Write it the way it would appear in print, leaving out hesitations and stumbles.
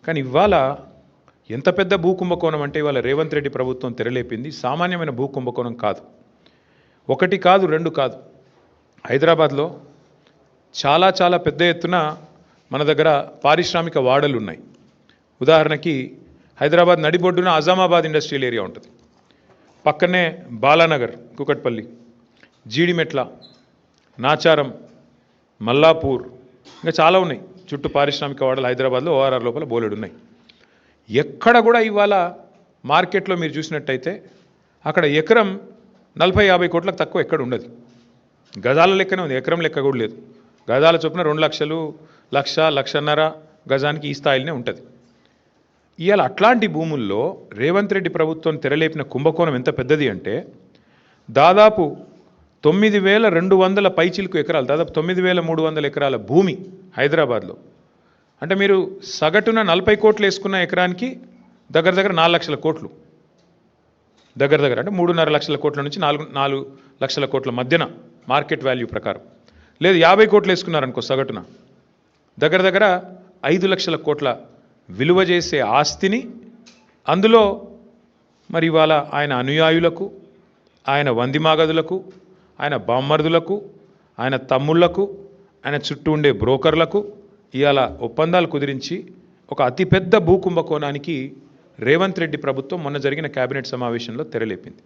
కానీ ఇవాళ ఎంత పెద్ద భూ కుంభకోణం అంటే ఇవాళ రేవంత్ రెడ్డి ప్రభుత్వం తెరలేపింది సామాన్యమైన భూ కుంభకోణం కాదు. ఒకటి కాదు, రెండు కాదు. హైదరాబాద్లో చాలా చాలా పెద్ద ఎత్తున మన దగ్గర పారిశ్రామిక వాడలు ఉన్నాయి. ఉదాహరణకి హైదరాబాద్ నడిబొడ్డున అజామాబాద్ ఇండస్ట్రియల్ ఏరియా ఉంటుంది. పక్కనే బాలానగర్, కుకట్పల్లి, జీడిమెట్ల, నాచారం, మల్లాపూర్, ఇంకా చాలా ఉన్నాయి. చుట్టూ పారిశ్రామిక వాడలు హైదరాబాద్లో ఓఆర్ఆర్ లోపల బోలెడు ఉన్నాయి. ఎక్కడ కూడా ఇవాళ మార్కెట్లో మీరు చూసినట్టయితే అక్కడ ఎకరం 40-50 కోట్లకు తక్కువ ఎక్కడ ఉండదు. గజాల లెక్కనే ఉంది, ఎకరం లెక్క కూడా లేదు. గజాల చొప్పున 2 లక్షలు, 1,00,000-1,50,000 గజానికి ఈ స్థాయిలోనే ఉంటుంది. ఇవాళ అట్లాంటి భూముల్లో రేవంత్ రెడ్డి ప్రభుత్వం తెరలేపిన కుంభకోణం ఎంత పెద్దది అంటే దాదాపు 9,200 పైచిలుకు ఎకరాలు, దాదాపు 9,300 ఎకరాల భూమి హైదరాబాద్లో. అంటే మీరు సగటున 40 కోట్లు వేసుకున్న ఎకరానికి దగ్గర దగ్గర 4 లక్షల కోట్లు, దగ్గర దగ్గర అంటే 3.5 లక్షల కోట్ల నుంచి 4 లక్షల కోట్ల మధ్యన మార్కెట్ వాల్యూ ప్రకారం. లేదు 50 కోట్లు వేసుకున్నారనుకో సగటున, దగ్గర దగ్గర 5 లక్షల కోట్ల విలువ చేసే ఆస్తిని అందులో మరి ఇవాళ ఆయన అనుయాయులకు, ఆయన వందిమాగదులకు, ఆయన బామ్మర్దులకు, ఆయన తమ్ముళ్లకు, ఆయన చుట్టూ ఉండే బ్రోకర్లకు ఇవాళ ఒప్పందాలు కుదిరించి ఒక అతిపెద్ద భూ కుంభకోణానికి రేవంత్ రెడ్డి ప్రభుత్వం మొన్న జరిగిన కేబినెట్ సమావేశంలో తెరలేపింది.